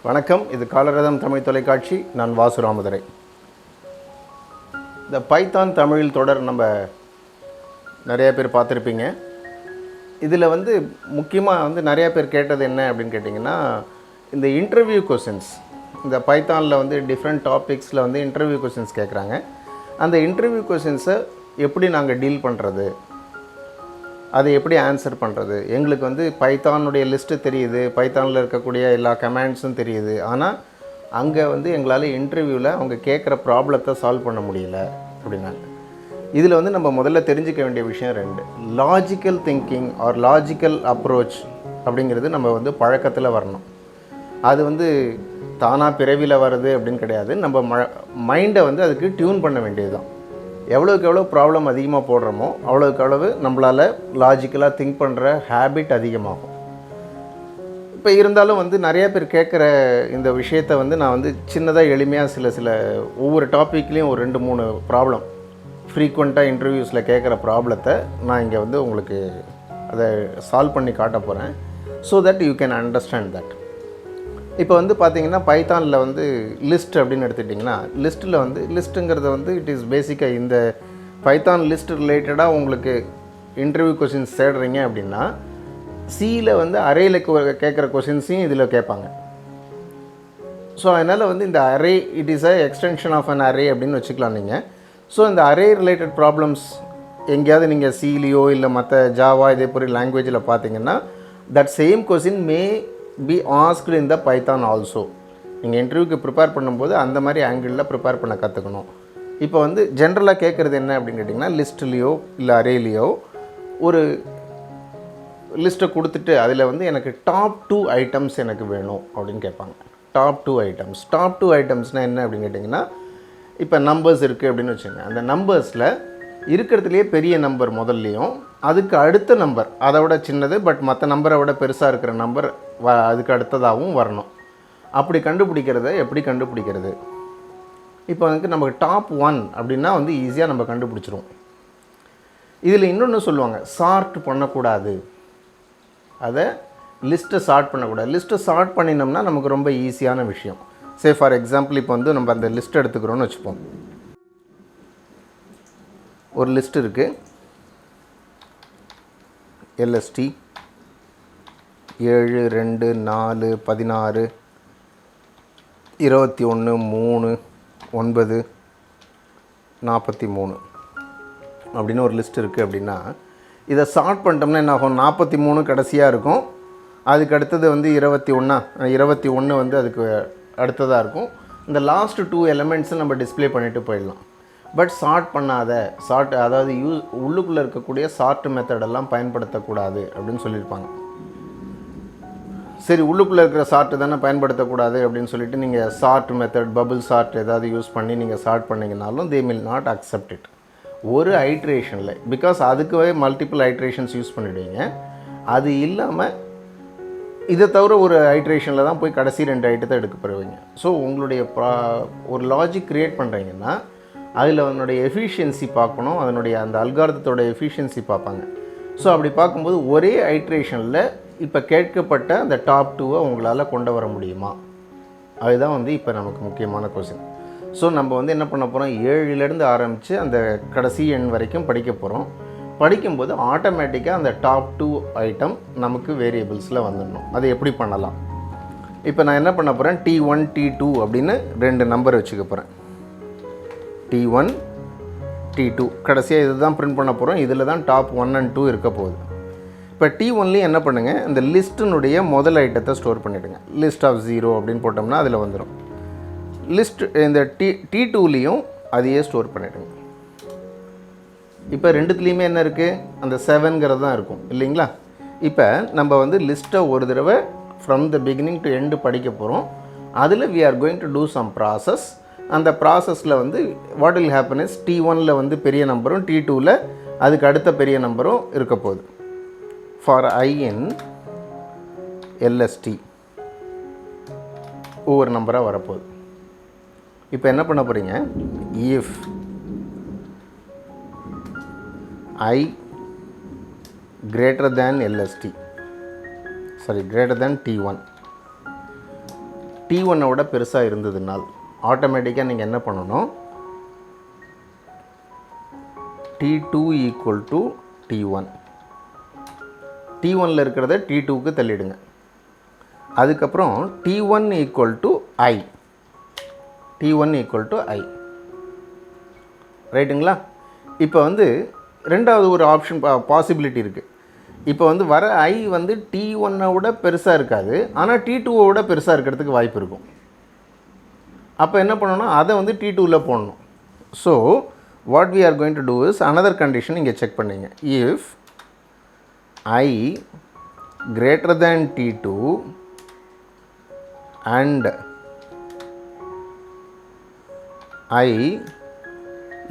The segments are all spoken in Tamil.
வணக்கம். இது காலரதம் தமிழ் தொலைக்காட்சி. நான் வாசு ராமதுரை. இந்த பைத்தான் தமிழில் தொடர் நம்ம நிறைய பேர் பார்த்துருப்பீங்க. இதில் முக்கியமாக நிறைய பேர் கேட்டது என்ன அப்படின்னு கேட்டிங்கன்னா, இந்த இன்டர்வியூ கொஷின்ஸ், இந்த பைத்தானில் டிஃப்ரெண்ட் டாபிக்ஸில் இன்டர்வியூ கொஷின்ஸ் கேட்குறாங்க. அந்த இன்டர்வியூ கொஷின்ஸை எப்படி நாங்கள் டீல் பண்ணுறது, அதை எப்படி ஆன்சர் பண்ணுறது. எங்களுக்கு பைத்தானுடைய லிஸ்ட்டு தெரியுது, பைத்தானில் இருக்கக்கூடிய எல்லா கமாண்ட்ஸும் தெரியுது. ஆனால் அங்கே எங்களால் இன்டர்வியூவில் அவங்க கேட்குற ப்ராப்ளத்தை சால்வ் பண்ண முடியல அப்படின்னாங்க. இதில் நம்ம முதல்ல தெரிஞ்சிக்க வேண்டிய விஷயம் ரெண்டு. Logical thinking R logical approach அப்படிங்கிறது நம்ம பழக்கத்தில் வரணும். அது தானாக பிறவியில் வருது அப்படின்னு கிடையாது. நம்ம மைண்டை அதுக்கு டியூன் பண்ண வேண்டியது தான். எவ்வளோக்கு எவ்வளோ ப்ராப்ளம் அதிகமாக போடுறோமோ அவ்வளோக்கு அவ்வளவு நம்மளால் லாஜிக்கலாக திங்க் பண்ணுற ஹேபிட் அதிகமாகும். இப்போ இருந்தாலும் நிறைய பேர் கேட்குற இந்த விஷயத்தை நான் சின்னதாக எளிமையாக சில ஒவ்வொரு டாப்பிக்லேயும் ஒரு 2-3 ப்ராப்ளம் ஃப்ரீக்வெண்ட்டாக இன்டர்வியூஸில் கேட்குற ப்ராப்ளத்தை நான் இங்கே உங்களுக்கு அதை சால்வ் பண்ணி காட்ட போகிறேன். So that you can understand that. இப்போ பார்த்தீங்கன்னா பைத்தானில் லிஸ்ட் அப்படின்னு எடுத்துக்கிட்டிங்கன்னா, லிஸ்ட்டில் லிஸ்ட்டுங்கிறது இட் இஸ் பேசிக்காக இந்த பைத்தான் லிஸ்ட் ரிலேட்டடாக உங்களுக்கு இன்டர்வியூ கொஷின்ஸ் தேடுறீங்க அப்படின்னா, சியில் அரேயில் கேட்குற கொஷின்ஸையும் இதில் கேட்பாங்க. ஸோ அதனால் இந்த array it is a extension of an array அப்படின்னு வச்சுக்கலாம் நீங்கள். ஸோ இந்த அரே ரிலேட்டட் ப்ராப்ளம்ஸ் எங்கேயாவது நீங்கள் சிலியோ இல்லை மற்ற ஜாவா இதே போல் லாங்குவேஜில் பார்த்தீங்கன்னா, that same question May be asked in the Python also. நீங்கள் இன்டர்வியூக்கு ப்ரிப்பேர் பண்ணும்போது அந்த மாதிரி ஆங்கிளில் ப்ரிப்பேர் பண்ண கற்றுக்கணும். இப்போ ஜென்ரலாக கேட்குறது என்ன அப்படின்னு கேட்டிங்கன்னா, லிஸ்ட்லேயோ இல்லை அரேலியோ ஒரு லிஸ்ட்டை கொடுத்துட்டு அதில் எனக்கு டாப் 2 ஐட்டம்ஸ் எனக்கு வேணும் அப்படின்னு கேட்பாங்க. Top 2 items. டாப் 2 ஐட்டம்ஸ்னால் என்ன அப்படின்னு கேட்டிங்கன்னா, இப்போ நம்பர்ஸ் இருக்குது அப்படின்னு வச்சுங்க. அந்த நம்பர்ஸில் இருக்கிறதுலையே பெரிய நம்பர் முதல்லையும், அதுக்கு அடுத்த நம்பர் அதை விட சின்னது பட் மற்ற நம்பரை விட பெருசாக இருக்கிற நம்பர் அதுக்கு அடுத்ததாகவும் வரணும். அப்படி கண்டுபிடிக்கிறத எப்படி கண்டுபிடிக்கிறது? இப்போ நமக்கு டாப் 1 அப்படின்னா ஈஸியாக நம்ம கண்டுபிடிச்சிருவோம். இதில் இன்னொன்று சொல்லுவாங்க, சார்ட் பண்ணக்கூடாது. அதை லிஸ்ட்டை சார்ட் பண்ணக்கூடாது. லிஸ்ட்டை சார்ட் பண்ணினோம்னா நமக்கு ரொம்ப ஈஸியான விஷயம். சே ஃபார் எக்ஸாம்பிள் இப்போ நம்ம அந்த லிஸ்ட் எடுத்துக்கிறோன்னு வச்சுப்போம். ஒரு லிஸ்ட் இருக்குது, LST 7 2 4 16 21 3 9 43 அப்படின்னு ஒரு லிஸ்ட் இருக்குது. அப்படின்னா இதை சார்ட் பண்ணிட்டோம்னா என்ன ஆகும்? 43 கடைசியாக இருக்கும், அதுக்கு அடுத்தது 21 அதுக்கு அடுத்ததாக இருக்கும். இந்த லாஸ்ட் 2 எலிமெண்ட்ஸை நம்ம டிஸ்பிளே பண்ணிவிட்டு போயிடலாம். பட் சார்ட் பண்ணாத, அதாவது உள்ளுக்குள்ளே இருக்கக்கூடிய சார்ட் மெத்தடெல்லாம் பயன்படுத்தக்கூடாது அப்படின்னு சொல்லியிருப்பாங்க. சரி, உள்ளுக்குள்ளே இருக்கிற சார்ட்டு தானே பயன்படுத்தக்கூடாது அப்படின்னு சொல்லிட்டு நீங்கள் சார்ட் மெத்தட், பபுள் சார்ட் ஏதாவது யூஸ் பண்ணி நீங்கள் சார்ட் பண்ணிங்கனாலும் they will not accept it ஒரு ஐட்ரேஷனில். பிகாஸ் அதுக்குவே மல்டிபிள் ஐட்ரேஷன்ஸ் யூஸ் பண்ணிவிடுவீங்க. அது இல்லாமல் இதை தவிர ஒரு ஐட்ரேஷனில் தான் போய் கடைசி 2 ஐட்டத்தை எடுக்க போடுவீங்க. ஸோ உங்களுடைய ஒரு லாஜிக் க்ரியேட் பண்ணுறீங்கன்னா அதில் அதனுடைய எஃபிஷியன்சி பார்க்கணும், அதனுடைய அந்த அல்காரிதத்தோட எஃபிஷியன்சி பார்ப்பாங்க. ஸோ அப்படி பார்க்கும்போது ஒரே ஐட்ரேஷனில் இப்போ கேட்கப்பட்ட அந்த டாப் 2 உங்களால் கொண்டு வர முடியுமா? அதுதான் இப்போ நமக்கு முக்கியமான கொஸ்டின். ஸோ நம்ம என்ன பண்ண போகிறோம், 7லேருந்து ஆரம்பித்து அந்த கடைசி எண் வரைக்கும் படிக்க போகிறோம். படிக்கும்போது ஆட்டோமேட்டிக்காக அந்த டாப் 2 ஐட்டம் நமக்கு வேரியபிள்ஸில் வந்துடணும். அது எப்படி பண்ணலாம்? இப்போ நான் என்ன பண்ண போகிறேன், T1 T2 அப்படின்னு 2 நம்பர் வச்சுக்க போகிறேன். T1 T2 கடைசியாக இது தான் பிரிண்ட் பண்ண போகிறோம். இதில் தான் டாப் 1 and 2 இருக்க போகுது. இப்போ T1லேயும் என்ன பண்ணுங்கள், இந்த லிஸ்ட்டினுடைய முதல் ஐட்டத்தை ஸ்டோர் பண்ணிவிடுங்க. லிஸ்ட் ஆஃப் 0 அப்படின்னு போட்டோம்னா அதில் வந்துடும். லிஸ்ட் இந்த T2லேயும் அதையே ஸ்டோர் பண்ணிவிடுங்க. இப்போ ரெண்டுத்துலேயுமே என்ன இருக்குது, அந்த 7ங்கிறது தான் இருக்கும் இல்லைங்களா? இப்போ நம்ம லிஸ்ட்டை ஒரு தடவை from the beginning to end படிக்க போகிறோம். அதில் we are going to do some process. அந்த ப்ராசஸில் வாட் வில் ஹேப்பன் இஸ், T1ல் பெரிய நம்பரும் T2வில் அதுக்கு அடுத்த பெரிய நம்பரும் இருக்க போகுது. ஃபார் I in LST ஒவ்வொரு நம்பராக வரப்போகுது. இப்போ என்ன பண்ண போகிறீங்க, if I greater than LST, greater than T1, T1 விட பெருசாக இருந்ததுனால் ஆட்டோமேட்டிக்காக நீங்கள் என்ன பண்ணணும், T2 ஈக்குவல் டு T1. T1ல் இருக்கிறத T2க்கு தள்ளிடுங்க. அதுக்கப்புறம் T1 equal to I. T1 equal to I. ரைட்டுங்களா? இப்போ வந்து ரெண்டாவது ஒரு ஆப்ஷன் பாசிபிலிட்டி இருக்குது. இப்போ வந்து வர I வந்து T1 விட பெருசாக இருக்காது, ஆனால் T2 விட பெருசாக இருக்கிறதுக்கு வாய்ப்பு இருக்கும். அப்போ என்ன பண்ணணும்னா அதை வந்து T2வில் போடணும். So what we are going to do is another condition இங்கே செக் பண்ணிங்க. if I greater than T2 and I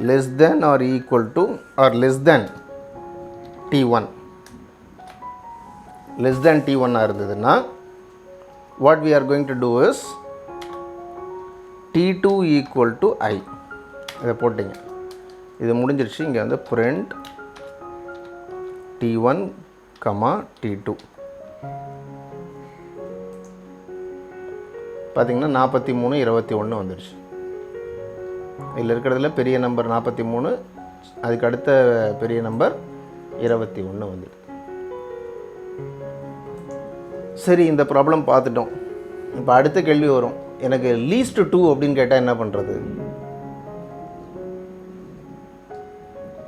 less than or equal to or less than T1 இருந்ததுன்னா what we are going to do is T2 equal to I. இதை போட்டிங்க. இது முடிஞ்சிருச்சு. இங்கே வந்து print T1, T2 பார்த்திங்கன்னா 43, 21 வந்துடுச்சு. இதில் இருக்கிறதுல பெரிய நம்பர் 43, அதுக்கு அடுத்த பெரிய நம்பர் 21 வந்துடுது. சரி, இந்த ப்ராப்ளம் பார்த்துட்டோம். இப்போ அடுத்த கேள்வி வரும், எனக்கு லீஸ்ட் 2 அப்படின்னு கேட்டால் என்ன பண்ணுறது?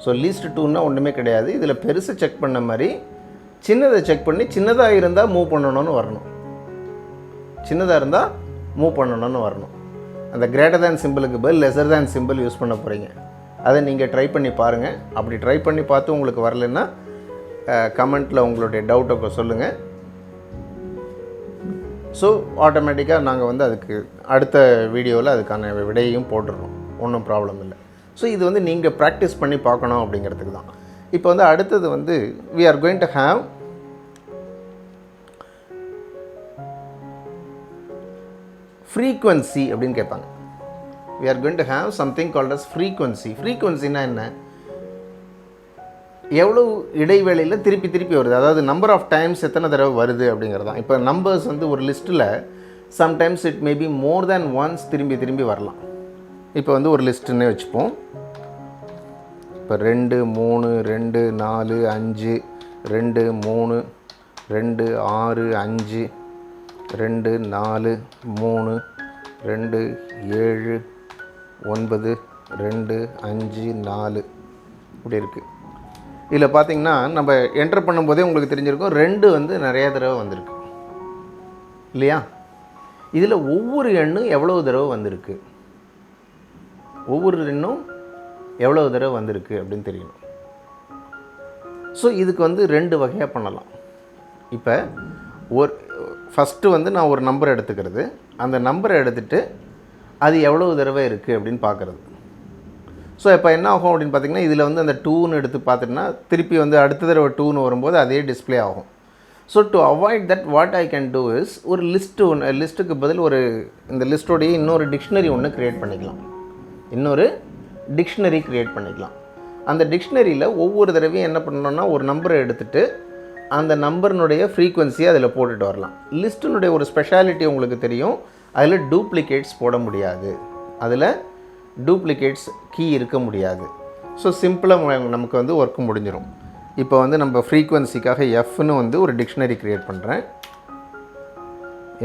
ஸோ லீஸ்ட் 2ன்னா ஒன்றுமே கிடையாது. இதில் பெருசை செக் பண்ண மாதிரி சின்னதை செக் பண்ணி சின்னதாக இருந்தால் மூவ் பண்ணணும்னு வரணும். சின்னதாக இருந்தால் மூவ் பண்ணணும்னு வரணும். அந்த கிரேட்டர் தேன் சிம்பிளுக்கு பதில் லெஸர் தேன் சிம்பிள் யூஸ் பண்ண போகிறீங்க. அதை நீங்கள் ட்ரை பண்ணி பாருங்கள். அப்படி ட்ரை பண்ணி பார்த்து உங்களுக்கு வரலைன்னா கமெண்ட்டில் உங்களுடைய டவுட்டை சொல்லுங்கள். ஸோ ஆட்டோமேட்டிக்காக நாங்கள் வந்து அதுக்கு அடுத்த வீடியோவில் அதுக்கான விடையையும் போட்டுடுறோம். ஒன்றும் ப்ராப்ளம் இல்லை. ஸோ இது வந்து நீங்கள் ப்ராக்டிஸ் பண்ணி பார்க்கணும் அப்படிங்கிறதுக்கு தான். இப்போ வந்து அடுத்தது வந்து we are going to have frequency அப்படின்னு கேட்பாங்க. we are going to have something called as frequency. frequencyனா என்ன? எவ்வளோ இடைவேளையில் திருப்பி திருப்பி வருது, அதாவது நம்பர் ஆஃப் டைம்ஸ் எத்தனை தடவை வருது அப்படிங்கிறது தான். இப்போ நம்பர்ஸ் வந்து ஒரு லிஸ்ட்டில் sometimes it may be more than once திரும்பி திரும்பி வரலாம். இப்போ வந்து ஒரு லிஸ்ட்டுன்னே வச்சுப்போம். இப்போ 2, 3, 2, 4, 5, 2, 3, 2, 6, 5, 2, 4, 3, 2, 7, 9, 2, 5, 4 இப்படி இருக்குது. இதில் பார்த்திங்கன்னா நம்ம என்டர் பண்ணும்போதே உங்களுக்கு தெரிஞ்சிருக்கும் 2 வந்து நிறையா தடவை வந்திருக்கு இல்லையா? இதில் ஒவ்வொரு எண்ணும் எவ்வளோ தடவை வந்திருக்கு, ஒவ்வொரு எண்ணும் எவ்வளோ தடவை வந்திருக்கு அப்படின்னு தெரியணும். ஸோ இதுக்கு வந்து 2 வகையாக பண்ணலாம். இப்போ ஃபஸ்ட்டு வந்து நான் ஒரு நம்பரை எடுத்துக்கிறது, அந்த நம்பரை எடுத்துகிட்டு அது எவ்வளோ தடவை இருக்குது அப்படின்னு பார்க்குறது. ஸோ இப்போ என்ன ஆகும் அப்படின்னு பார்த்திங்கன்னா, இதில் வந்து அந்த 2ன்னு எடுத்து பார்த்துட்டுனா திருப்பி வந்து அடுத்த தடவை 2ன்னு வரும்போது அதே டிஸ்பிளே ஆகும். So to avoid that what I can do is ஒரு லிஸ்ட்டுக்கு பதில் இந்த லிஸ்ட்டோடைய இன்னொரு டிக்ஷனரி ஒன்று க்ரியேட் பண்ணிக்கலாம். இன்னொரு டிக்ஷனரி க்ரியேட் பண்ணிக்கலாம். அந்த டிக்ஷனரியில் ஒவ்வொரு தடவையும் என்ன பண்ணணும்னா ஒரு நம்பரை எடுத்துகிட்டு அந்த நம்பர்னுடைய ஃப்ரீக்வன்சியை அதில் போட்டுட்டு வரலாம். லிஸ்ட்டினுடைய ஒரு ஸ்பெஷாலிட்டி உங்களுக்கு தெரியும், அதில் டூப்ளிகேட்ஸ் போட முடியாது, அதில் டூப்ளிகேட்ஸ் கீ இருக்க முடியாது. ஸோ சிம்பிளாக நமக்கு வந்து ஒர்க் முடிஞ்சிடும். இப்போ வந்து நம்ம ஃப்ரீக்வன்சிக்காக எஃப்னு வந்து ஒரு டிக்ஷனரி க்ரியேட் பண்ணுறேன்.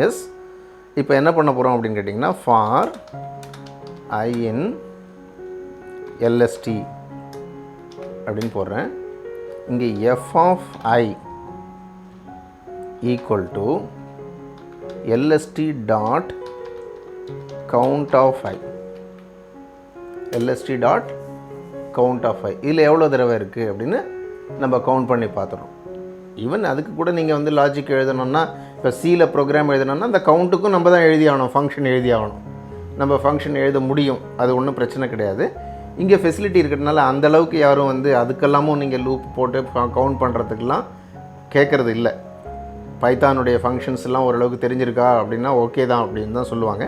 எஸ், இப்போ என்ன பண்ண போகிறோம் அப்படின்னு கேட்டிங்கன்னா, ஃபார் I in LST அப்படின்னு போடுறேன். இங்கே f of I equal to LST dot count of I. LST dot count of I இதில் எவ்வளோ தடவை இருக்குது அப்படின்னு நம்ம கவுண்ட் பண்ணி பார்த்துறோம். ஈவன் அதுக்கு கூட நீங்கள் வந்து லாஜிக் எழுதணுன்னா, இப்போ சியில் ப்ரோக்ராம் எழுதணுன்னா அந்த கவுண்ட்டுக்கும் நம்ம தான் எழுதி ஆகணும், ஃபங்க்ஷன் எழுதி ஆகணும். நம்ம ஃபங்க்ஷன் எழுத முடியும், அது ஒன்றும் பிரச்சனை கிடையாது. இங்கே ஃபெசிலிட்டி இருக்கிறதுனால அந்தளவுக்கு யாரும் வந்து அதுக்கெல்லாமும் நீங்கள் லூப் போட்டு கவுண்ட் பண்ணுறதுக்கெலாம் கேட்குறது இல்லை. பைத்தானுடைய ஃபங்க்ஷன்ஸ் எல்லாம் ஓரளவுக்கு தெரிஞ்சிருக்கா அப்படின்னா ஓகே தான் அப்படின்னு தான் சொல்லுவாங்க.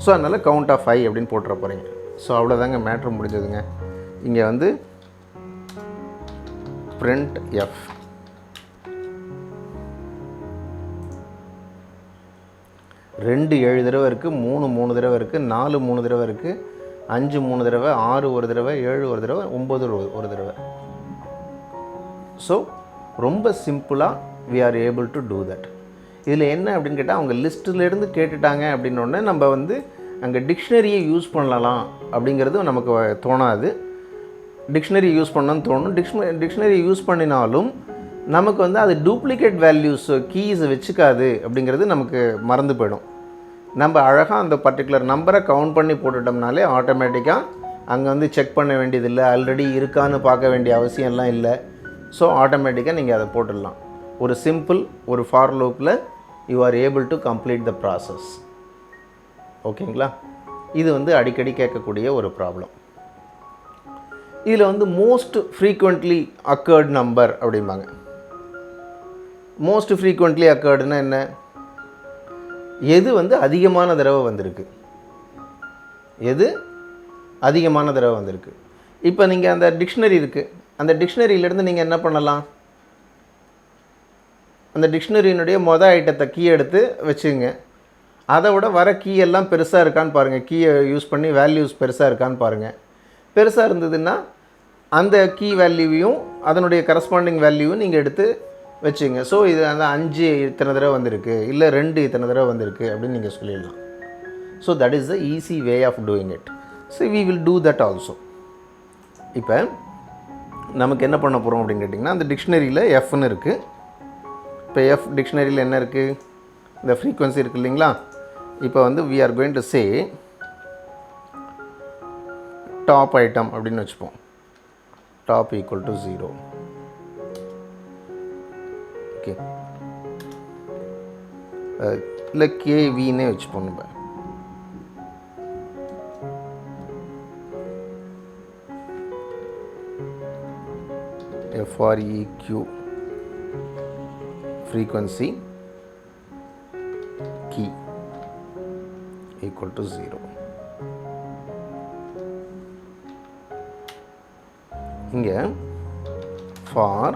ஸோ அதனால் கவுண்ட் ஆஃப் 5 அப்படின்னு போட்டுற போகிறீங்க. ஸோ அவ்வளோதாங்க, மேட்ரு முடிஞ்சதுங்க. இங்கே வந்து print f. 2 7 தடவை இருக்குது, 3 3 தடவை இருக்குது, 4 3 தடவை இருக்குது, 5 3 தடவை, 6 ஒரு தடவை, 7 ஒரு தடவை, 9 ஒரு தடவை. ஸோ ரொம்ப சிம்பிளாக we are able to do that. இதில் என்ன அப்படின்னு கேட்டால் அவங்க லிஸ்ட்டிலேருந்து கேட்டுட்டாங்க அப்படின்னோடனே நம்ம வந்து அங்கே டிக்ஷனரியை யூஸ் பண்ணலாம் அப்படிங்கிறது நமக்கு தோணாது. டிக்ஷனரி யூஸ் பண்ணணும்னு தோணும். டிக்ஷனரி யூஸ் பண்ணினாலும் நமக்கு வந்து அது டூப்ளிகேட் வேல்யூஸ் கீஸ் வச்சுக்காது அப்படிங்கிறது நமக்கு மறந்து போயிடும். நம்ம அழகாக அந்த பர்டிகுலர் நம்பரை கவுண்ட் பண்ணி போட்டுட்டோம்னாலே ஆட்டோமேட்டிக்காக அங்கே வந்து செக் பண்ண வேண்டியதில்லை, ஆல்ரெடி இருக்கான்னு பார்க்க வேண்டிய அவசியம்லாம் இல்லை. ஸோ ஆட்டோமேட்டிக்காக நீங்கள் அதை போட்டுடலாம். ஒரு சிம்பிள் ஒரு ஃபார் லூப்பில் you are able to complete the process. ஓகேங்களா? இது வந்து அடிக்கடி கேட்கக்கூடிய ஒரு ப்ராப்ளம். இதில் வந்து மோஸ்ட் ஃப்ரீக்வெண்ட்லி அக்கர்டு நம்பர் அப்படிம்பாங்க. மோஸ்ட் ஃப்ரீக்வெண்ட்லி அக்கர்டுன்னா என்ன? எது வந்து அதிகமான தடவை வந்திருக்கு, எது அதிகமான தடவை வந்திருக்கு. இப்போ நீங்கள் அந்த டிக்ஷனரி இருக்குது, அந்த டிக்ஷனரியிலேருந்து நீங்கள் என்ன பண்ணலாம், அந்த டிக்ஷனரியினுடைய ஐட்டத்தை கீ எடுத்து வச்சுங்க. அதை விட வர கீ எல்லாம் பெருசாக இருக்கான்னு பாருங்கள். கீயை யூஸ் பண்ணி வேல்யூஸ் பெருசாக இருக்கான்னு பாருங்கள். பெருசாக இருந்ததுன்னா அந்த கீ வேல்யூவையும் அதனுடைய கரஸ்பாண்டிங் வேல்யூவும் நீங்கள் எடுத்து வச்சுங்க. ஸோ இது அந்த 5 இத்தனை தடவை வந்திருக்கு, இல்லை 2 இத்தனை தடவை வந்திருக்கு அப்படின்னு நீங்கள் சொல்லிடலாம். So that is the easy way of doing it. So we will do that also. இப்போ நமக்கு என்ன பண்ண போகிறோம் அப்படின்னு கேட்டிங்கன்னா, அந்த டிக்ஷனரியில் எஃப்னு இருக்குது. இப்போ எஃப் டிக்ஷனரியில் என்ன இருக்குது, இந்த ஃப்ரீக்வன்சி இருக்குது இல்லைங்களா. இப்போ வந்து we are going to say top item அப்படின்னு வச்சுப்போம். Top equal to 0. ஓகே, இல்லை கேவின்னே வச்சுப்போம். நம்ம FREQ frequency key equal to 0. இங்கே for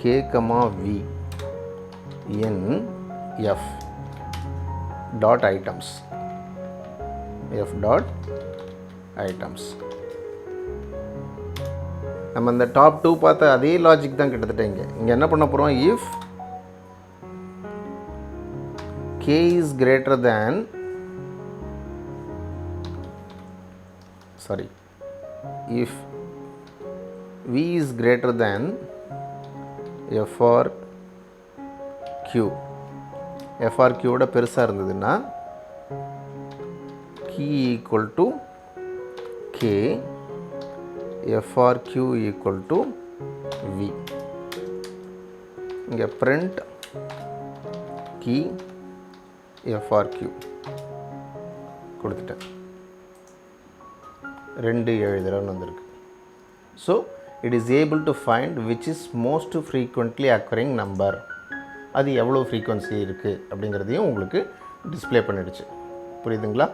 k, v in f dot items, f dot items. நம்ம இந்த டாப் 2 பார்த்த அதே லாஜிக் தான் கிட்டத்தட்ட இங்கே என்ன பண்ண போகிறோம், if k is greater than, sorry, if v is greater than FRQ, FRQ ஓட பெருசாக இருந்ததுன்னா key equal to k, FRQ equal to V. இங்கே print key FRQ கொடுத்துட்டேன். 2 7 தடவை வந்திருக்கு. So it is able to find which is most frequently occurring number. அது எவ்வளோ ஃப்ரீக்வன்சி இருக்குது அப்படிங்கிறதையும் உங்களுக்கு டிஸ்பிளே பண்ணிடுச்சு. புரியுதுங்களா?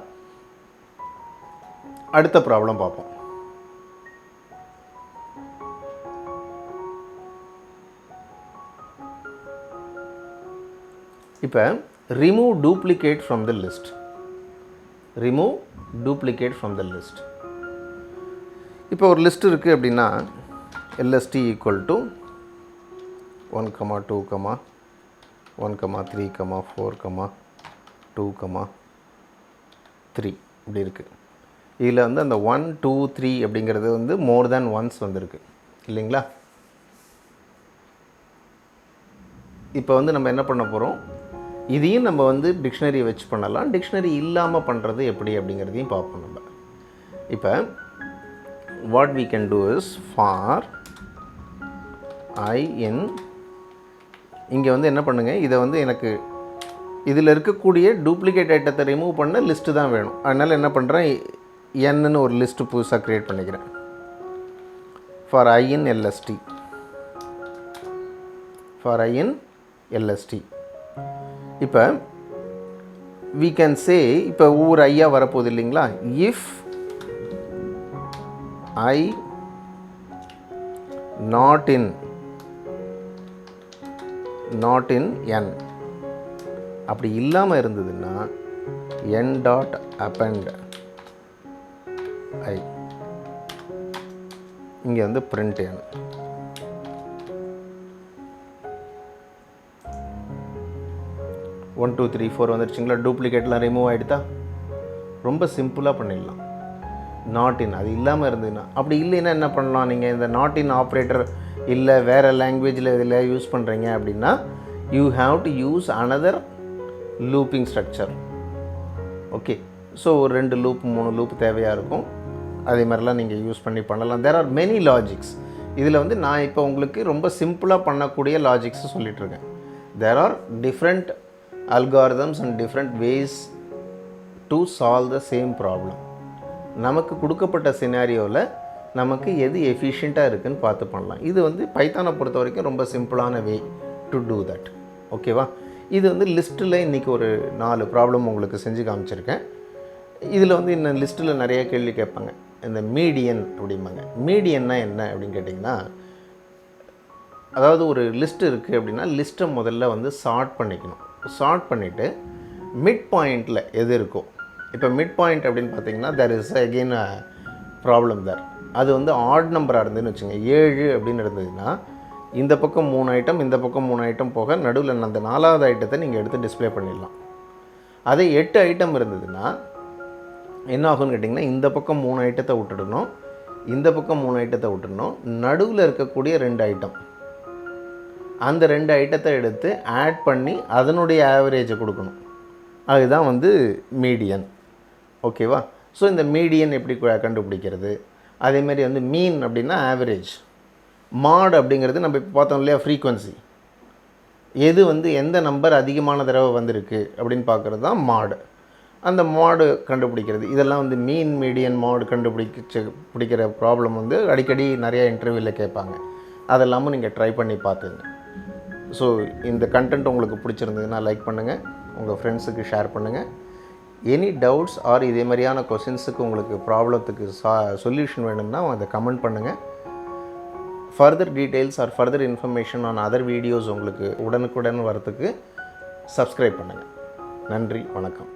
அடுத்த ப்ராப்ளம் பார்ப்போம். இப்போ remove duplicate from the list. remove duplicate from the list. இப்போ ஒரு லிஸ்ட் இருக்குது அப்படின்னா LST equal to 1, 2, 1, 3, 4, 2, 3 இப்படி இருக்குது. இதில் வந்து அந்த 1, 2, 3 அப்படிங்கிறது வந்து மோர் தேன் ஒன்ஸ் வந்திருக்கு இல்லைங்களா. இப்போ வந்து நம்ம என்ன பண்ண போகிறோம், இதையும் நம்ம வந்து டிக்ஷனரி வச்சு பண்ணலாம், டிக்ஷனரி இல்லாமல் பண்ணுறது எப்படி அப்படிங்கிறதையும் பார்ப்போம் நம்ம. இப்போ what we can do is for I in, இங்கே வந்து என்ன பண்ணுங்கள், இதை வந்து எனக்கு இதில் இருக்கக்கூடிய டூப்ளிகேட் ஐட்டத்தை ரிமூவ் பண்ண லிஸ்ட்டு தான் வேணும். அதனால் என்ன பண்ணுறேன், என்னன்னு ஒரு லிஸ்ட்டு புதுசாக க்ரியேட் பண்ணிக்கிறேன். For I in LST, for I in LST. இப்போ we can say, இப்போ ஒவ்வொரு ஐயா வரப்போகுது இல்லைங்களா. if I not in n, அப்படி இல்லாமல் இருந்ததுன்னா n டாட் append I, இங்கே வந்து print n. ஒன் 2 3 4 வந்துருச்சுங்களா? டூப்ளிகேட்லாம் ரிமூவ் ஆகிடுதா? ரொம்ப சிம்பிளாக பண்ணிடலாம். நாட் இன் அது இல்லாமல் இருந்ததுன்னா, அப்படி இல்லைன்னா என்ன பண்ணலாம்? நீங்கள் இந்த நாட் இன் ஆப்ரேட்டர் இல்லை வேறு லாங்குவேஜில் இதில் யூஸ் பண்ணுறீங்க அப்படின்னா you have to use another looping structure. Okay, so ஒரு 2 லூப் 3 லூப் தேவையாக இருக்கும். அதே மாதிரிலாம் நீங்கள் யூஸ் பண்ணி பண்ணலாம். There are many logics. இதில் வந்து நான் இப்போ உங்களுக்கு ரொம்ப சிம்பிளாக பண்ணக்கூடிய லாஜிக்ஸ் சொல்லிகிட்ருக்கேன். There are different algorithms and different ways to solve the same problem. நமக்கு கொடுக்கப்பட்ட சினாரியோவில் நமக்கு எது எஃபிஷியண்ட்டாக இருக்குதுன்னு பார்த்து பண்ணலாம். இது வந்து பைத்தானை பொறுத்த வரைக்கும் ரொம்ப சிம்பிளான வே டு டூ தட். ஓகேவா? இது வந்து லிஸ்ட்டில் இன்றைக்கி ஒரு 4 ப்ராப்ளம் உங்களுக்கு செஞ்சு காமிச்சிருக்கேன். இதில் வந்து இன்னும் லிஸ்ட்டில் நிறைய கேள்வி கேட்பாங்க. இந்த மீடியன் அப்படிம்பாங்க. மீடியன்னா என்ன அப்படின்னு கேட்டிங்கன்னா, அதாவது ஒரு லிஸ்ட் இருக்குது அப்படின்னா லிஸ்ட்டை முதல்ல வந்து சார்ட் பண்ணிக்கணும். சார்ட் பண்ணிவிட்டு மிட் பாயிண்டில் எது இருக்கோ, இப்போ மிட் பாயிண்ட் அப்படின்னு பார்த்தீங்கன்னா there is again a problem there. அது வந்து ஆட் நம்பராக இருந்ததுன்னு வச்சுங்க, 7 அப்படின்னு இருந்ததுன்னா இந்த பக்கம் 3 ஐட்டம் இந்த பக்கம் 3 ஐட்டம் போக நடுவில் அந்த 4வது ஐட்டத்தை நீங்கள் எடுத்து டிஸ்பிளே பண்ணிடலாம். அதே 8 ஐட்டம் இருந்ததுன்னா என்ன ஆகும்னு கேட்டிங்கன்னா, இந்த பக்கம் 3 ஐட்டத்தை விட்டுடணும், இந்த பக்கம் 3 ஐட்டத்தை விட்டுடணும், நடுவில் இருக்கக்கூடிய 2 ஐட்டம், அந்த 2 ஐட்டத்தை எடுத்து ஆட் பண்ணி அதனுடைய ஆவரேஜை கொடுக்கணும். அதுதான் வந்து மீடியன். ஓகேவா? ஸோ இந்த மீடியன் எப்படி கண்டுபிடிக்கிறது? அதேமாதிரி வந்து மீன் அப்படின்னா ஆவரேஜ். மாட் அப்படிங்கிறது நம்ம இப்போ பார்த்தோம் இல்லையா, ஃப்ரீக்வன்சி. எது வந்து எந்த நம்பர் அதிகமான தடவை வந்திருக்கு அப்படின்னு பார்க்குறது தான் மாடு. அந்த மாடு கண்டுபிடிக்கிறது. இதெல்லாம் வந்து மீன் மீடியன் மாடு பிடிக்கிற ப்ராப்ளம் வந்து அடிக்கடி நிறையா இன்டர்வியூவில் கேட்பாங்க. அதெல்லாமும் நீங்கள் ட்ரை பண்ணி பார்த்துங்க. ஸோ இந்த கண்டென்ட் உங்களுக்கு பிடிச்சிருந்ததுன்னா லைக் பண்ணுங்கள், உங்கள் ஃப்ரெண்ட்ஸுக்கு ஷேர் பண்ணுங்கள். எனி டவுட்ஸ் ஆர் இதே மாதிரியான கொஷின்ஸுக்கு உங்களுக்கு ப்ராப்ளத்துக்கு சொல்யூஷன் வேணும்னா அதை கமெண்ட் பண்ணுங்கள். Further details R further information on other videos உங்களுக்கு உடனுக்குடன் வரத்துக்கு சப்ஸ்கிரைப் பண்ணுங்கள். நன்றி, வணக்கம்.